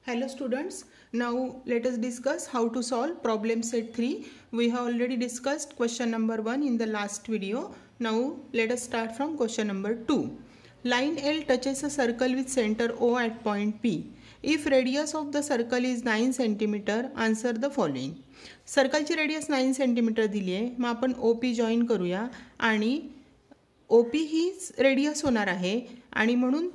Hello students, now let us discuss how to solve problem set 3. We have already discussed question number 1 in the last video. Now let us start from question number 2. Line L touches a circle with center O at point P. If radius of the circle is 9 cm, answer the following. सर्कलची radius 9 cm दिली आहे. मग आपण OP join करूया आणि OP ही radius होणार आहे आणि म्हणून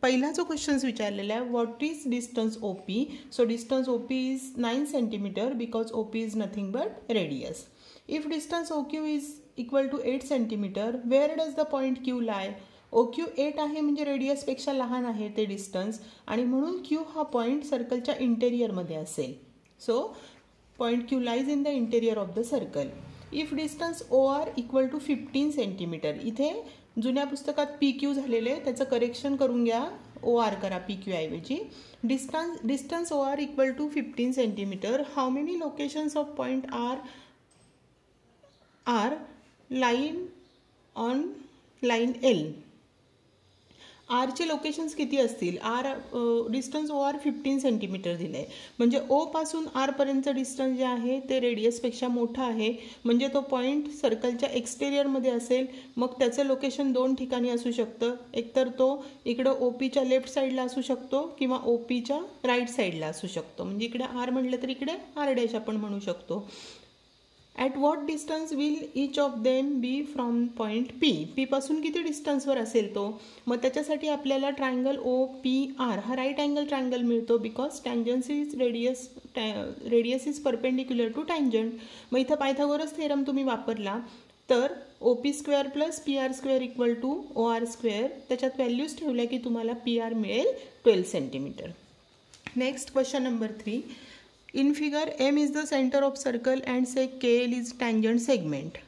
पहिला जो क्वेश्चन्स विचारलेला आहे what is distance OP. So distance OP is 9 cm because OP is nothing but radius. If distance OQ is equal to 8 cm, where does the point Q lie. OQ 8 आहे म्हणजे रेडियसपेक्षा लहान आहे ते डिस्टन्स आणि म्हणून Q हा point सर्कलच्या इंटेरियरमध्ये असेल. So point Q lies in the interior of the circle. If distance OR equal to 15 cm, इथे जुन्या पुस्तकात PQ झालेले त्याचं करेक्शन करून घ्या, OR करा PQ ऐवजी. Distance OR equal to 15 cm. How many locations of point R line on line L. आरचे लोकेशन्स किती असतील. डिस्टन्स OR 15 cm दिलं आहे म्हणजे O पासून आरपर्यंतचं डिस्टन्स जे आहे ते रेडियसपेक्षा मोठं आहे म्हणजे तो पॉईंट सर्कलच्या एक्सटेरियरमध्ये असेल. मग त्याचं लोकेशन दोन ठिकाणी असू शकतं. एकतर तो इकडं OPच्या लेफ्ट साईडला असू शकतो किंवा OPच्या राईट साईडला असू शकतो. म्हणजे इकडे R म्हटलं तर इकडे R' आपण म्हणू शकतो. At what distance will each of them be from point P. P पासून किती डिस्टन्सवर असेल तो. मग त्याच्यासाठी आपल्याला ट्रायंगल OPR हा राईट अँगल ट्रायंगल मिळतो because tangents is radius is perpendicular to tangent. मग इथं पायथागोरस थेरम तुम्ही वापरला तर OP² + PR² equal to OR². त्याच्यात व्हॅल्यूज ठेवल्या की तुम्हाला PR मिळेल 12 cm. Next question number 3. In figure M is the center of circle and say KL is tangent segment.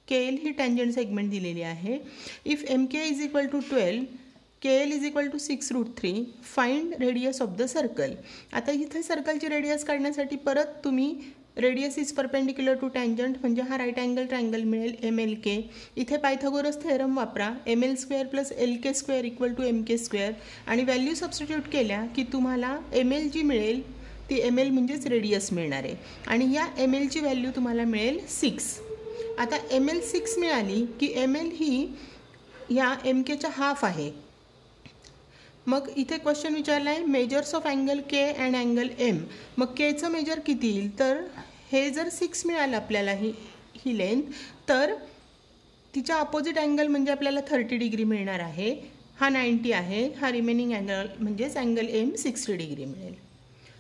KL he tangent segment दिलेली आहे. If MK is equal to 12, KL is equal to 6√3. Find radius of the circle. आता इथे सर्कलची radius काढण्यासाठी परत तुम्ही radius is perpendicular to tangent म्हणजे हा right angle triangle मिळेल MLK. इथे पायथागोरस थेरम वापरा. ML² + LK² equal to MK² आणि व्हॅल्यू सबस्टिट्यूट केल्या की तुम्हाला ML जी मिळेल ती ML म्हणजेच रेडियस मिळणार आहे आणि या MLची व्हॅल्यू तुम्हाला मिळेल 6. आता ML 6 मिळाली की ML ही या MKच्या हाफ आहे. मग इथे क्वेश्चन विचारला आहे measures of angle K and angle M. मग Kचं मेजर किती येईल तर हे जर 6 मिळालं आपल्याला ही लेंथ तर तिच्या अपोजिट अँगल म्हणजे आपल्याला 30 डिग्री मिळणार आहे. हा 90 आहे. हा रिमेनिंग अँगल म्हणजेच अँगल M 60 डिग्री मिळेल.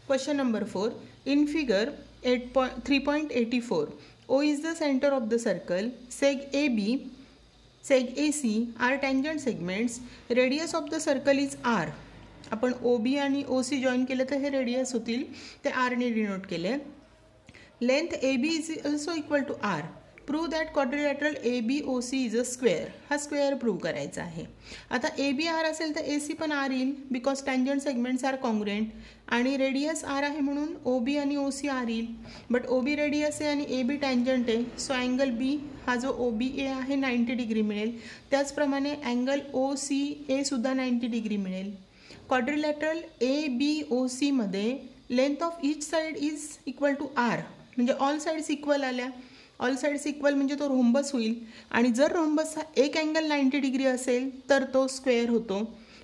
Question number 4. In figure 3.84, O is the center of the circle. Seg AB, seg AC are tangent segments. Radius of the circle is R. आपण OB आणि OC join केलं तर हे radius होतील. ते R ने denote केले. Length AB is also equal to R. Prove that quadrilateral ABOC is a square. हा स्क्वेअर प्रूव्ह करायचा आहे. आता AB R असेल तर AC पण R येईल because tangent segments are congruent आणि रेडियस R आहे म्हणून OB आणि OC R येईल. बट OB रेडियस आहे आणि AB टँजंट आहे. सो अँगल B हा जो OBA आहे 90 डिग्री मिळेल. त्याचप्रमाणे अँगल OCA सुद्धा 90 डिग्री मिळेल. क्वाड्रिलॅटरल ABOC मध्ये length of each side is equal to R म्हणजे ऑल साईड्स इक्वल आल्या. ऑल साईड्स इक्वल म्हणजे तो रोम्बस होईल आणि जर रोम्बस हा एक अँगल 90 डिग्री असेल तर तो स्क्वेअर होतो.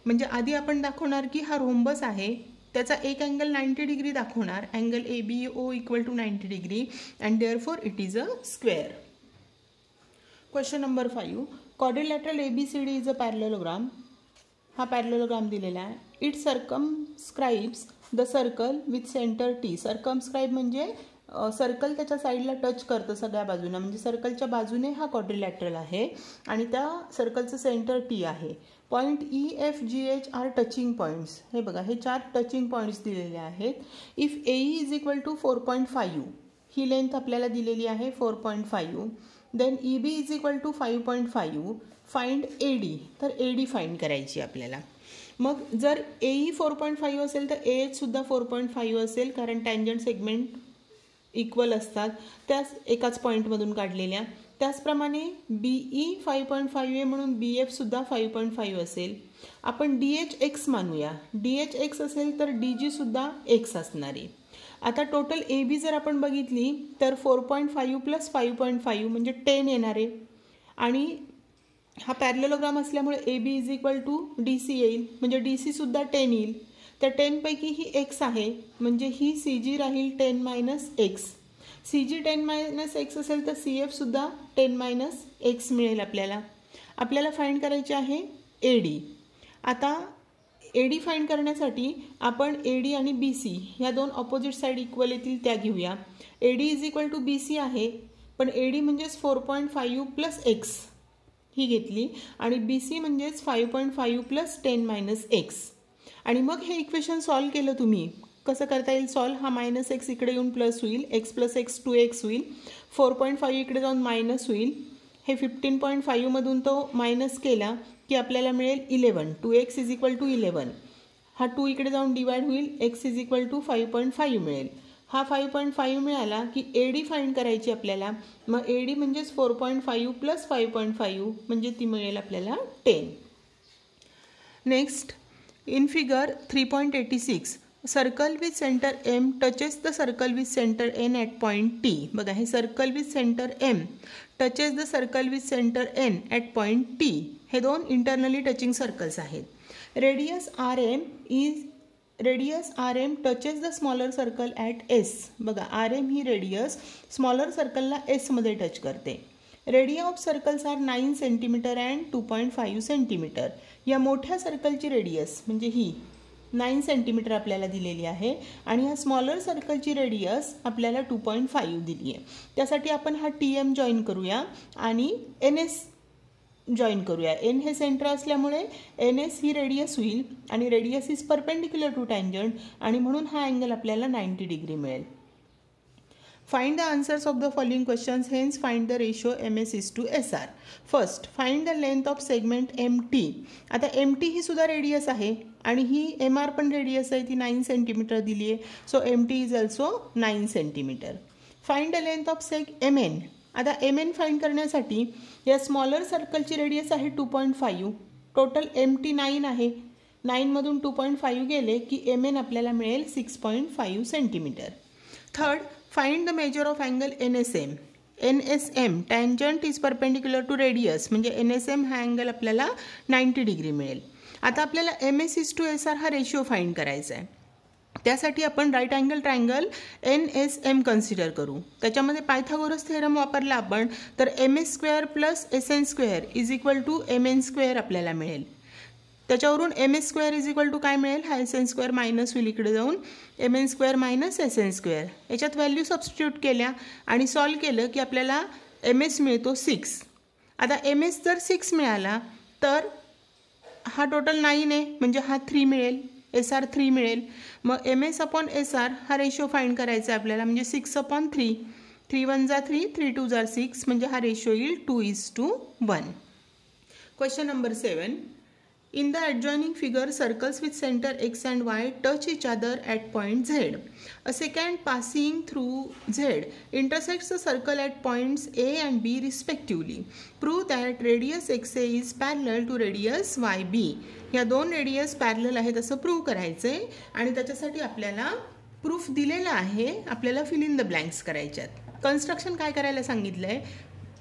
म्हणजे आधी आपण दाखवणार की हा रोम्बस आहे त्याचा एक अँगल 90 डिग्री दाखवणार. Angle ABO equal to 90 degree and therefore it is a square. Question number 5. Quadrilateral ABCD is a parallelogram. हा पॅरलेलोग्राम दिलेला आहे. It circumscribes the circle with centre T. Circumscribe म्हणजे सर्कल त्याच्या साईडला टच करतं सगळ्या बाजूला म्हणजे सर्कलच्या बाजूने हा क्वाड्रिलॅटरल आहे आणि त्या सर्कलचं सेंटर T आहे. Point EFGH are touching points. हे बघा हे 4 टचिंग पॉईंट्स दिलेले आहेत. If AE is equal to 4.5 ही लेंथ आपल्याला दिलेली आहे 4.5. Then EB is equal to 5.5. Find AD. तर AD फाइंड करायची आपल्याला. मग जर AE 4.5 असेल तर AH सुद्धा 4.5 असेल कारण टँजंट सेगमेंट इक्वल असतात त्याच एकाच पॉईंटमधून काढलेल्या. त्याचप्रमाणे BE 5.5 आहे म्हणून BF सुद्धा 5.5 असेल. आपण DH मानूया. DH असेल तर DG सुद्धा x असणार आहे. आता टोटल AB जर आपण बघितली तर 4.5 प्लस 5.5 म्हणजे 10 येणार आहे. आणि हा पॅरलेलोग्राम असल्यामुळे AB is equal to DC येईल, म्हणजे DC सुद्धा 10 येईल. तर 10 पैकी ही x आहे, म्हणजे ही CG राहील 10 minus x. CG 10 minus x असेल तर CF सुद्धा 10 मायनस x मिळेल आपल्याला. आपल्याला फाइंड करायचे आहे AD. आता AD फाइंड करण्यासाठी आपण AD आणि BC या दोन ऑपोजिट साईड इक्वल येतील त्या घेऊया. AD is equal to BC आहे, पण AD म्हणजेच 4.5 प्लस x ही घेतली आणि BC म्हणजेच 5.5 प्लस 10 मायनस x. आणि मग हे इक्वेशन सॉल्व केलं तुम्ही कसं करता येईल सॉल्व. हा मायनस x इकडे येऊन प्लस होईल, x प्लस x 2x होईल, 4.5 इकडे जाऊन मायनस होईल. हे 15.5 मधून तो मायनस केला की आपल्याला मिळेल 11. 2x is equal to 11. हा 2 इकडे जाऊन डिवाइड होईल, x इज इक्वल टू 5.5 मिळेल. हा 5.5 मिळाला की AD फाइंड करायची आपल्याला. मग AD म्हणजेच 4.5 प्लस 5.5 म्हणजे ती मिळेल आपल्याला 10. Next in figure 3.86 circle with centre M touches the circle with centre N at point T. बघा हे circle with centre M touches the circle with centre N at point T. हे दोन internally touching circles आहेत. Radius RM touches the smaller circle at S. बघा RM ही radius smaller सर्कलला S मध्ये touch करते. Radii of circles are 9 centimetre and 2.5 centimetre. या मोठ्या सर्कलची रेडियस म्हणजे ही 9 सेंटीमीटर आपल्याला दिलेली आहे आणि ह्या स्मॉलर सर्कलची रेडियस आपल्याला 2.5 दिली आहे. त्यासाठी आपण हा TM जॉईन करूया आणि NS जॉईन करूया. N हे सेंटर असल्यामुळे NS ही रेडियस होईल आणि radius is perpendicular to tangent आणि म्हणून हा अँगल आपल्याला 90 डिग्री मिळेल. Find the answers of the following questions, hence find the ratio MS is to SR. First, find the length of segment MT. आता MT ही सुद्धा radius आहे आणि ही MR पण रेडियस आहे, ती 9 सेंटीमीटर दिली आहे. So MT is also 9 centimetre. Find the length of सेग MN. आता MN फाइंड करण्यासाठी या स्मॉलर सर्कलची रेडियस आहे 2.5. टोटल MT 9 आहे. 9 मधून 2.5 गेले की MN आपल्याला मिळेल 6.5 centimetre. Third, find the measure of angle NSM. NSM tangent is perpendicular to radius म्हणजे NSM हा अँगल आपल्याला 90 डिग्री मिळेल. आता आपल्याला MS इज टू SR हा रेशिओ फाइंड करायचा आहे. त्यासाठी आपण right angle triangle NSM consider करू. त्याच्यामध्ये पायथागोरस थेरम वापरला आपण तर MS square plus SN square is equal to MN square आपल्याला मिळेल. त्याच्यावरून MS square is equal to काय मिळेल, हा SN स्क्वेअर मायनस होईल इकडे जाऊन MN square minus SN square. याच्यात व्हॅल्यू सबस्टिट्यूट केल्या आणि सॉल्व केलं की आपल्याला MS मिळतो 6. आता MS जर 6 मिळाला तर हा टोटल 9 आहे म्हणजे हा 3 मिळेल, SR 3 मिळेल. मग MS अपॉन SR हा रेशो फाइंड करायचा आहे आपल्याला म्हणजे 6/3. 3 1 जा 3, 3 2 जा 6 म्हणजे हा रेशो येईल 2:1. Question number 7. In the adjoining figure, circles with center X and Y touch each other at point Z. A secant passing through Z intersects the circle at points A and B respectively. Prove that radius XA is parallel to radius YB. या दोन radius parallel आहेत असं prove करायचं आहे आणि त्याच्यासाठी आपल्याला proof दिलेला आहे. आपल्याला फिल इन द ब्लँक्स करायच्यात. कन्स्ट्रक्शन काय करायला सांगितलं आहे,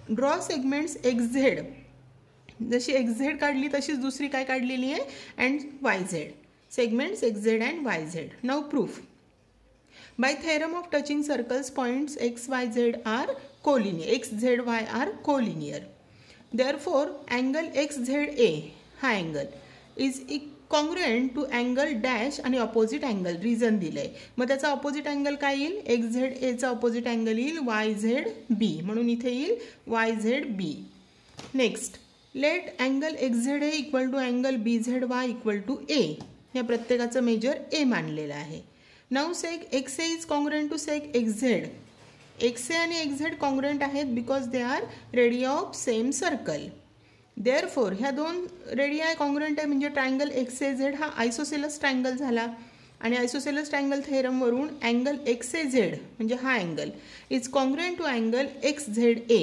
ड्रॉ सेगमेंट्स XZ. जशी XZ काढली तशीच दुसरी काय काढलेली आहे and YZ. Segments XZ and YZ. Now proof. By theorem of touching circles points XYZ are collinear. XZY are collinear. Therefore angle XZA हा angle is congruent to angle dash आणि opposite angle. Reason दिलंय. मग त्याचा opposite angle काय येईल, XZA चा opposite angle येईल YZB म्हणून इथे येईल YZB. Next, let angle XZA equal to angle BZY equal to A. या प्रत्येकाचं मेजर A मानलेलं आहे. Now seg XA is congruent to seg XZ. XA आणि XZ कॉन्ग्रुएंट आहेत because they are radii of same circle. Therefore ह्या दोन radio congruent आहे म्हणजे ट्रायंगल XAZ हा आयसोसेलस ट्रायंगल झाला आणि आयसोसेलस ट्रायंगल थेरमवरून अँगल XAZ म्हणजे हा angle is congruent to angle XZA.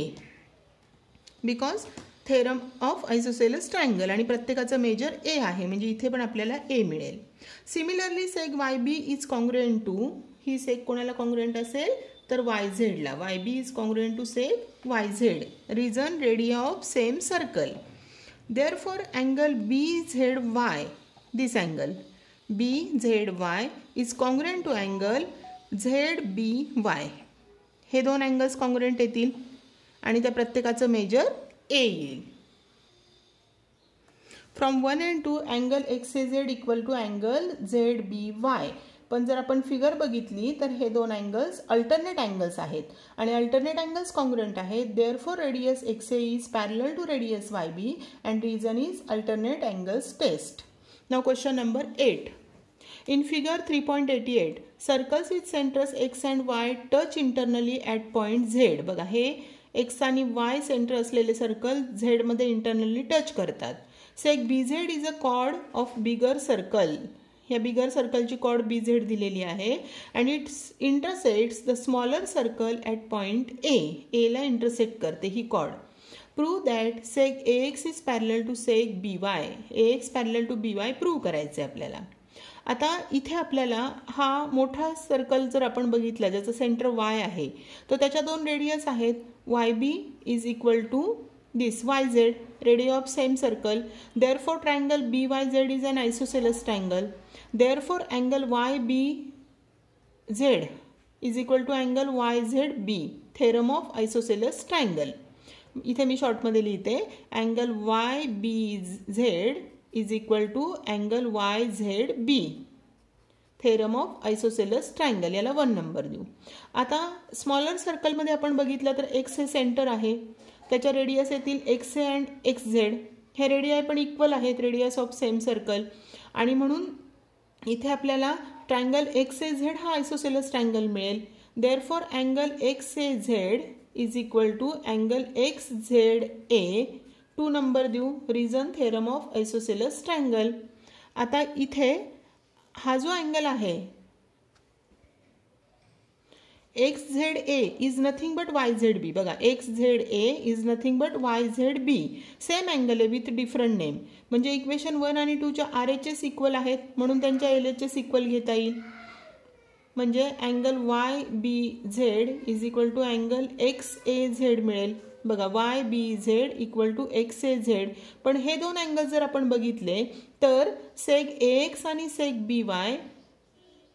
Because theorem of isosceles triangle आणि प्रत्येकाचं मेजर ए आहे म्हणजे इथे पण आपल्याला ए मिळेल. Similarly seg Y B is congruent to, ही सेग कोणाला कॉन्ग्रुएंट असेल तर वाय झेडला. Y B is congruent to seg Y Z. Reason radii of same circle. Therefore angle B Z Y, this angle B Z Y is congruent to angle Z B Y. हे दोन angles congruent येतील आणि त्या प्रत्येकाचं measure A येईल. From 1 and 2 angle X A Z equal to angle Z B Y. पण जर आपण फिगर बघितली तर हे दोन अँगल्स अल्टरनेट अँगल्स आहेत आणि अल्टरनेट अँगल्स कॉन्ग्रुएंट आहेत. Therefore radius X A is parallel to radius Y B and reason is alternate angles test. Now question number 8. In figure 3.88, circles with centers x and y touch internally at point z. बघा हे x आणि y centre असलेले circle z मध्ये internally touch करतात. Seg BZ is a chord of bigger circle. या bigger सर्कलची chord BZ दिलेली आहे and its intersects the smaller circle at point A. एला इंटरसेक्ट करते ही chord. Prove that seg AX is parallel to seg BY. AX parallel to BY prove करायचं आहे आपल्याला. आता इथे आपल्याला हा मोठा सर्कल जर आपण बघितला ज्याचं सेंटर वाय आहे तर त्याच्या दोन रेडियस आहेत. Y B is equal to this Y Z, radius of same circle. Therefore triangle B Y Z is an isosceles triangle. Therefore angle Y B Z is equal to angle Y Z B. Theorem of isosceles triangle. इथे मी शॉर्टमध्ये लिहिते angle Y B Z is equal to angle Y Z B. Theorem of isosceles triangle, याला 1 number देऊ. आता smaller सर्कलमध्ये आपण बघितलं तर एक्स हे सेंटर आहे, त्याच्या रेडियस येतील x A and x Z. हे रेडियाय पण इक्वल आहेत, रेडियस ऑफ सेम सर्कल. आणि म्हणून इथे आपल्याला ट्रायंगल एक्स ए झेड हा आयसोसेलस ट्रायंगल मिळेल. Therefore angle X A Z is equal to angle X Z A. 2 number देऊ. Reason theorem of isosceles triangle. आता इथे हा जो अँगल आहे X Z A is nothing but Y Z B. बघा X Z A is nothing but Y Z B. Same angle आहे with different name. म्हणजे equation 1 आणि 2 च्या RHS इक्वल आहेत म्हणून त्यांच्या LHS इक्वल घेता येईल. म्हणजे angle Y B Z is equal to angle X A Z मिळेल. बघा Y B Z equal to X A Z. पण हे दोन अँगल जर आपण बघितले तर सेक AX आणि सेक BY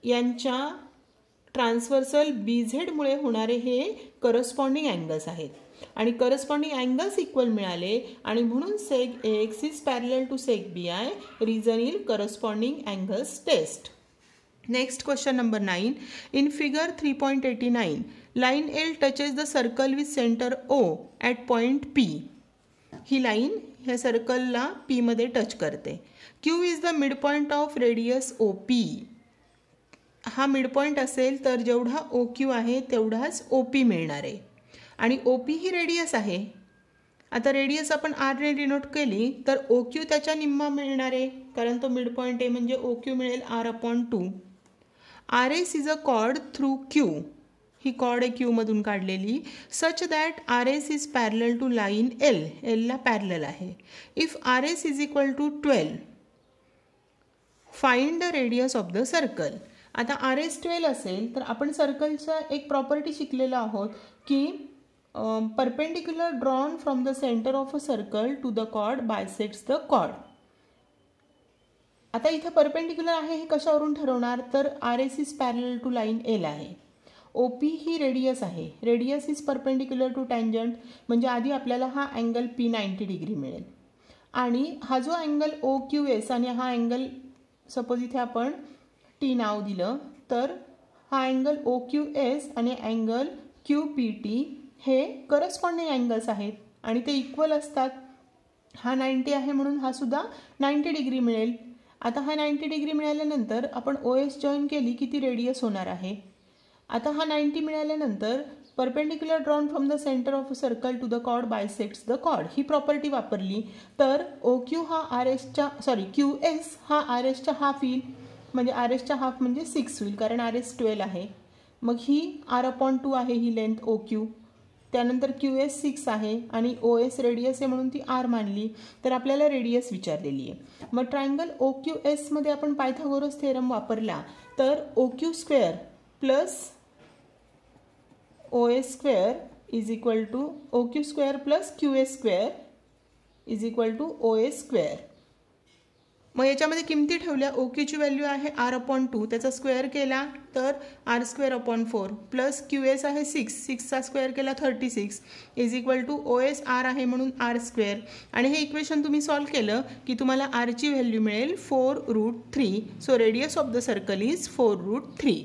यांच्या ट्रान्सव्हर्सल BZ मुळे होणारे हे करस्पॉन्डिंग अँगल्स आहेत आणि करस्पॉन्डिंग अँगल्स इक्वल मिळाले आणि म्हणून seg AX is parallel to seg BI. Reason is corresponding angles test. Next question number 9. In figure 3.89 line L touches the circle with centre O at point P. ही line ह्या सर्कलला P मध्ये touch करते. Q is the mid point of radius OP. हा mid point असेल तर जेवढा OQ आहे तेवढाच OP मिळणार आहे आणि OP ही रेडियस आहे. आता रेडियस आपण R ने डिनोट केली तर OQ त्याच्या निम्मा मिळणार आहे कारण तो मिड पॉइंट आहे म्हणजे OQ मिळेल R/2. RS is a chord through Q. ही कॉर्ड आहे Q मधून काढलेली. Such that RS is parallel to line L. L ला पॅरलल आहे. If RS is equal to 12 find the radius of the circle. आता RS 12 असेल तर आपण सर्कलचा एक प्रॉपर्टी शिकलेलो आहोत की perpendicular drawn from the centre of a circle to the chord bisects the chord. आता इथे परपेंडिक्युलर आहे हे कशावरून ठरवणार तर RS is parallel to line L आहे. OP ही रेडियस आहे. Radius is perpendicular to tangent म्हणजे आधी आपल्याला हा अँगल P 90 डिग्री मिळेल आणि हा जो अँगल OQS आणि हा अँगल सपोज इथे आपण T नाव दिलं तर हा अँगल OQS आणि अँगल QPT हे करस्पॉन्डिंग अँगल्स आहेत आणि ते इक्वल असतात. हा 90 आहे म्हणून हा सुद्धा 90 डिग्री मिळेल. आता हा 90 डिग्री मिळाल्यानंतर आपण OS जॉईन केली की ती रेडियस होणार आहे. आता हा 90 मिळाल्यानंतर perpendicular drawn from the centre of a circle to the chord bisects the chord ही प्रॉपर्टी वापरली तर OQ हा RSच्या QS हा RSच्या हाफ येईल म्हणजे RSच्या हाफ म्हणजे 6 होईल कारण RS 12 आहे. मग ही R/2 आहे ही लेंथ OQ त्यानंतर QS 6 आहे आणि OS रेडियस आहे म्हणून ती R मानली, तर आपल्याला रेडियस विचारलेली आहे. मग ट्रायंगल OQS मध्ये आपण पायथागोरस थेरम वापरला तर OQ square plus OS square is equal to OQ square plus QS square is equal to OS square. मग याच्यामध्ये किमती ठेवल्या. OQची व्हॅल्यू आहे R/2, त्याचा स्क्वेअर केला तर R²/4 प्लस QS आहे 6चा स्क्वेअर केला 36 is equal to OS R आहे म्हणून R². आणि हे इक्वेशन तुम्ही सॉल्व केलं की तुम्हाला Rची व्हॅल्यू मिळेल 4√3. So radius of the circle is 4√3.